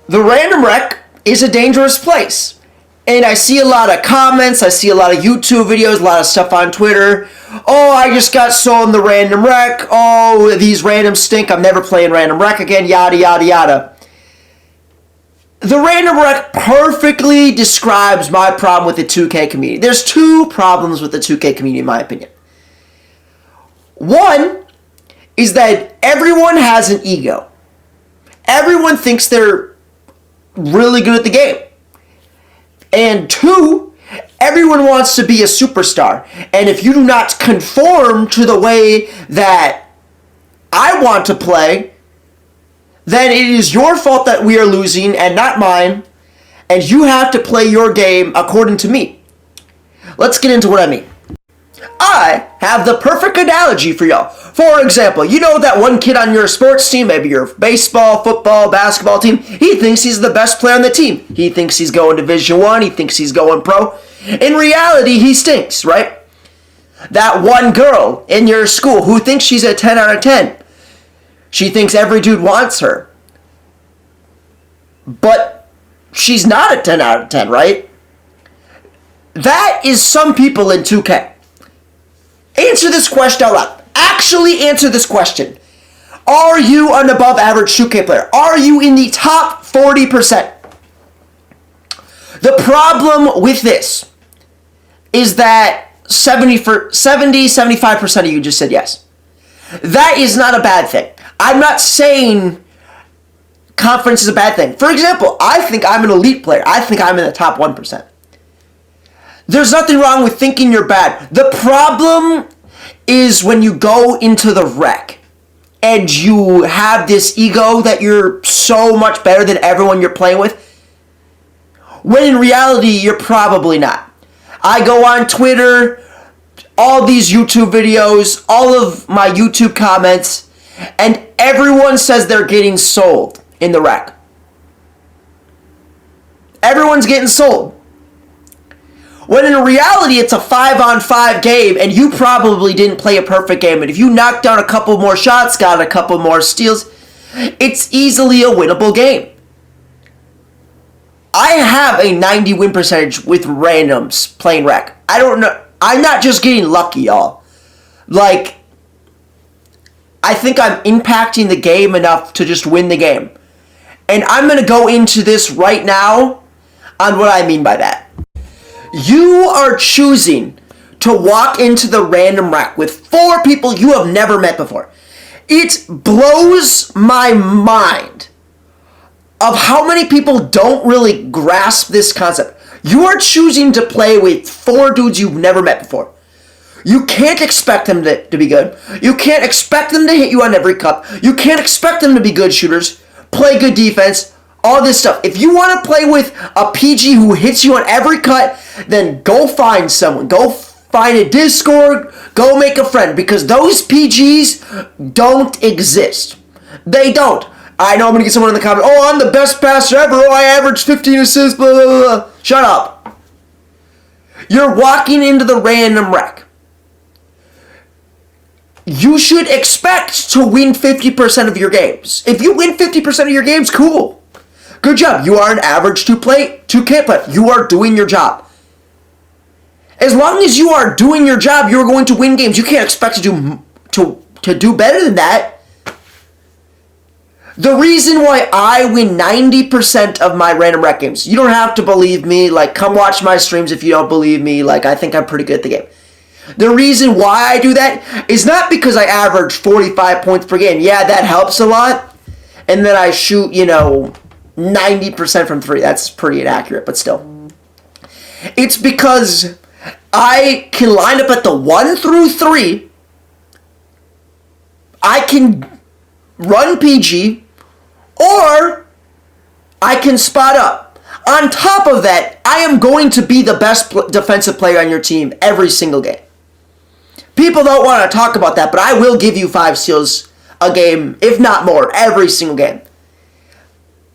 The random rec is a dangerous place. And I see a lot of comments, I see a lot of YouTube videos, a lot of stuff on Twitter. Oh, I just got sold in the random rec. Oh, these randoms stink. I'm never playing random rec again, yada, yada, yada. The random rec perfectly describes my problem with the 2K community. There's two problems with the 2K community, in my opinion. One is that everyone has an ego. Everyone thinks they're really good at the game. And two, everyone wants to be a superstar. And if you do not conform to the way that I want to play, then it is your fault that we are losing and not mine. And you have to play your game according to me. Let's get into what I mean. I have the perfect analogy for y'all. For example, you know that one kid on your sports team, maybe your baseball, football, basketball team, he thinks he's the best player on the team. He thinks he's going Division I, he thinks he's going pro. In reality, he stinks, right? That one girl in your school who thinks she's a 10 out of 10. She thinks every dude wants her. But she's not a 10 out of 10, right? That is some people in 2K. Answer this question out loud. Actually answer this question. Are you an above average 2K player? Are you in the top 40%? The problem with this is that 75% of you just said yes. That is not a bad thing. I'm not saying conference is a bad thing. For example, I think I'm an elite player. I think I'm in the top 1%. There's nothing wrong with thinking you're bad. The problem is when you go into the rec and you have this ego that you're so much better than everyone you're playing with, when in reality, you're probably not. I go on Twitter, all these YouTube videos, all of my YouTube comments, and everyone says they're getting sold in the rec. Everyone's getting sold. When in reality, it's a 5-on-5 game, and you probably didn't play a perfect game. And if you knocked down a couple more shots, got a couple more steals, it's easily a winnable game. I have a 90 win percentage with randoms playing rec. I don't know. I'm not just getting lucky, y'all. Like, I think I'm impacting the game enough to just win the game. And I'm going to go into this right now on what I mean by that. You are choosing to walk into the random rec with 4 people you have never met before. It blows my mind of how many people don't really grasp this concept. You are choosing to play with 4 dudes you've never met before. You can't expect them to be good. You can't expect them to hit you on every cup. You can't expect them to be good shooters, play good defense, all this stuff. If you want to play with a PG who hits you on every cut, then go find someone. Go find a Discord. Go make a friend. Because those PGs don't exist. They don't. I know I'm going to get someone in the comment. Oh, I'm the best passer ever. Oh, I averaged 15 assists. Blah, blah, blah. Shut up. You're walking into the random rec. You should expect to win 50% of your games. If you win 50% of your games, cool. Good job. You are an average 2K player. You are doing your job. As long as you are doing your job, you're going to win games. You can't expect to do better than that. The reason why I win 90% of my random rec games, you don't have to believe me. Like, come watch my streams if you don't believe me. Like, I think I'm pretty good at the game. The reason why I do that is not because I average 45 points per game. Yeah, that helps a lot. And then I shoot, 90% from 3. That's pretty inaccurate, but still. It's because I can line up at the 1 through 3. I can run PG, or I can spot up. On top of that, I am going to be the best defensive player on your team every single game. People don't want to talk about that, but I will give you 5 steals a game, if not more, every single game.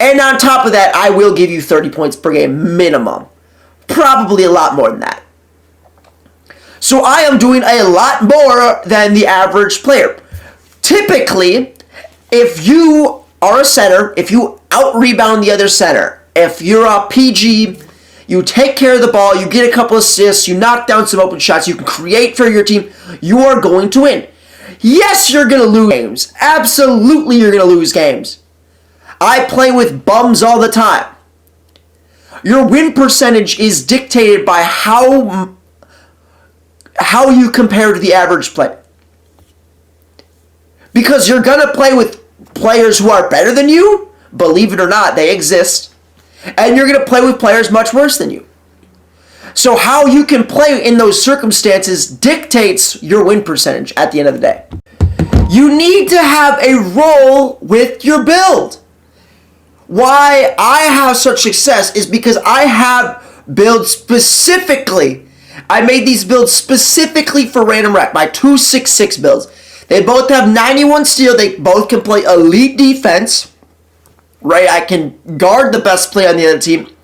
And on top of that, I will give you 30 points per game minimum. Probably a lot more than that. So I am doing a lot more than the average player. Typically, if you are a center, if you out-rebound the other center, if you're a PG, you take care of the ball, you get a couple assists, you knock down some open shots, you can create for your team, you are going to win. Yes, you're going to lose games. Absolutely, you're going to lose games. I play with bums all the time. Your win percentage is dictated by how you compare to the average player. Because you're going to play with players who are better than you, believe it or not, they exist. And you're going to play with players much worse than you. So how you can play in those circumstances dictates your win percentage at the end of the day. You need to have a role with your build. Why I have such success is because I have builds specifically. I made these builds specifically for Random Wreck, my 266 builds. They both have 91 steal. They both can play elite defense. Right? I can guard the best player on the other team.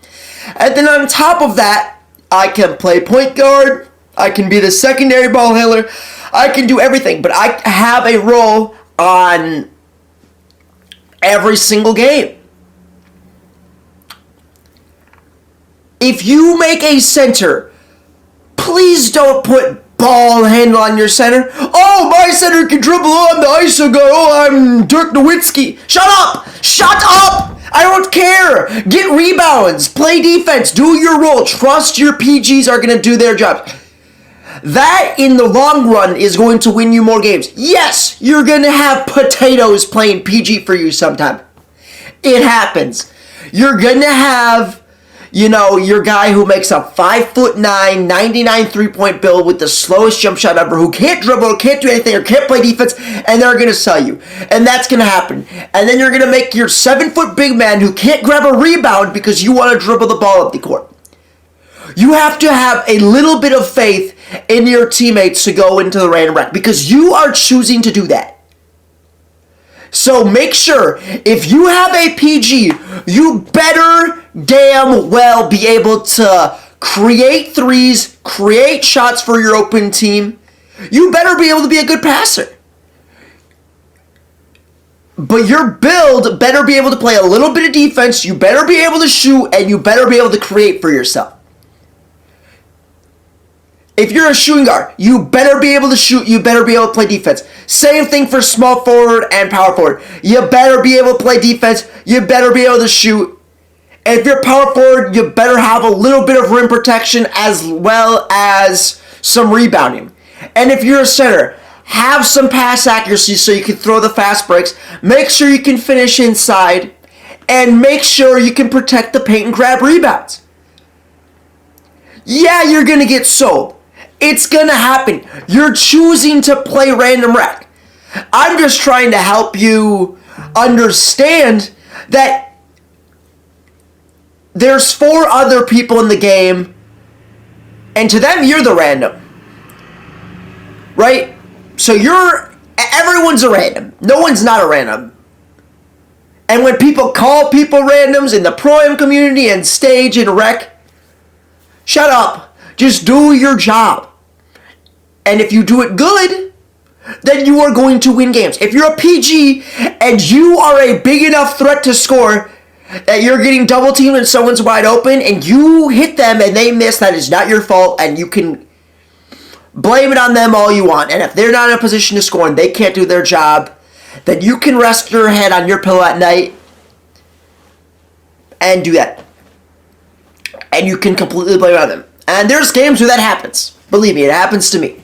And then on top of that, I can play point guard. I can be the secondary ball handler. I can do everything. But I have a role on every single game. If you make a center, please don't put ball handle on your center. Oh, my center can dribble on the ISO guy. Oh, I'm Dirk Nowitzki. Shut up! Shut up! I don't care. Get rebounds. Play defense. Do your role. Trust your PGs are going to do their job. That, in the long run, is going to win you more games. Yes, you're going to have potatoes playing PG for you sometime. It happens. You're going to have, your guy who makes a 5'9", 99 three-point build with the slowest jump shot ever, who can't dribble, can't do anything, or can't play defense, and they're going to sell you. And that's going to happen. And then you're going to make your 7-foot big man who can't grab a rebound because you want to dribble the ball up the court. You have to have a little bit of faith in your teammates to go into the Random Wreck because you are choosing to do that. So make sure, if you have a PG, you better damn well be able to create threes, create shots for your open team. You better be able to be a good passer. But your build better be able to play a little bit of defense, you better be able to shoot, and you better be able to create for yourself. If you're a shooting guard, you better be able to shoot, you better be able to play defense. Same thing for small forward and power forward. You better be able to play defense, you better be able to shoot. And if you're power forward, you better have a little bit of rim protection as well as some rebounding. And if you're a center, have some pass accuracy so you can throw the fast breaks. Make sure you can finish inside. And make sure you can protect the paint and grab rebounds. Yeah, you're going to get sold. It's going to happen. You're choosing to play Random Wreck. I'm just trying to help you understand that there's 4 other people in the game, and to them, you're the random. Right? So everyone's a random. No one's not a random. And when people call people randoms in the Pro-Am community and stage and rec, shut up. Just do your job. And if you do it good, then you are going to win games. If you're a PG and you are a big enough threat to score that you're getting double teamed and someone's wide open and you hit them and they miss, that is not your fault, and you can blame it on them all you want. And if they're not in a position to score and they can't do their job, then you can rest your head on your pillow at night and do that. And you can completely blame it on them. And there's games where that happens. Believe me, it happens to me.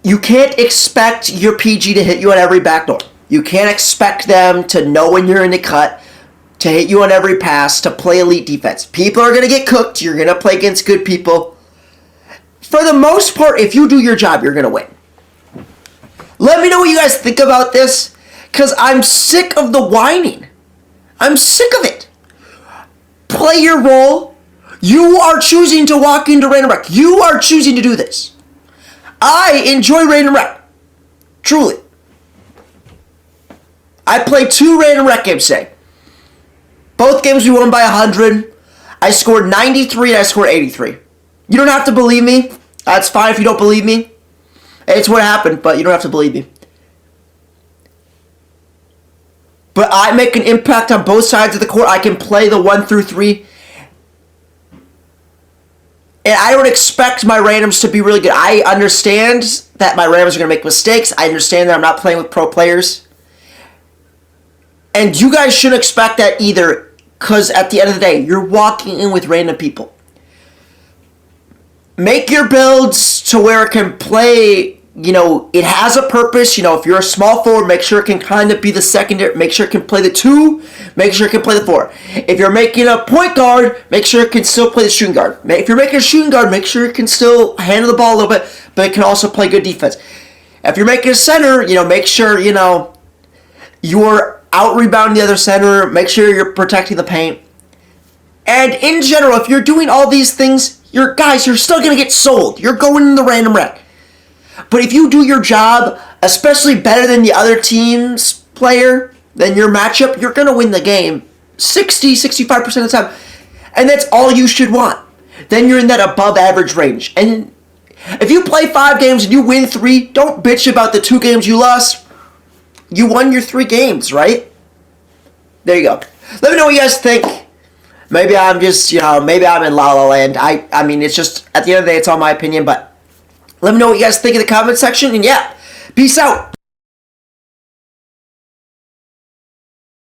You can't expect your PG to hit you on every backdoor. You can't expect them to know when you're in the cut, to hit you on every pass, to play elite defense. People are going to get cooked. You're going to play against good people. For the most part, if you do your job, you're going to win. Let me know what you guys think about this, because I'm sick of the whining. I'm sick of it. Play your role. You are choosing to walk into Random Wreck. You are choosing to do this. I enjoy Random Wreck. Truly. I played 2 Random Wreck games today. Both games we won by 100. I scored 93 and I scored 83. You don't have to believe me. That's fine if you don't believe me. It's what happened, but you don't have to believe me. but I make an impact on both sides of the court. I can play the 1 through 3. And I don't expect my randoms to be really good. I understand that my randoms are going to make mistakes. I understand that I'm not playing with pro players. And you guys shouldn't expect that either, because at the end of the day, you're walking in with random people. Make your builds to where it can play, it has a purpose. If you're a small forward, make sure it can kind of be the secondary. Make sure it can play the 2. Make sure it can play the 4. If you're making a point guard, make sure it can still play the shooting guard. If you're making a shooting guard, make sure it can still handle the ball a little bit, but it can also play good defense. If you're making a center, make sure, you're out-rebounding the other center. Make sure you're protecting the paint. And in general, if you're doing all these things, you're still going to get sold. You're going in the random rack. But if you do your job, especially better than the other team's player, than your matchup, you're going to win the game 60-65% of the time. And that's all you should want. Then you're in that above average range. And if you play 5 games and you win 3, don't bitch about the 2 games you lost. You won your 3 games, right? There you go. Let me know what you guys think. Maybe I'm just, maybe I'm in La La Land. I mean, it's just, at the end of the day, it's all my opinion, but let me know what you guys think in the comment section, and yeah, peace out.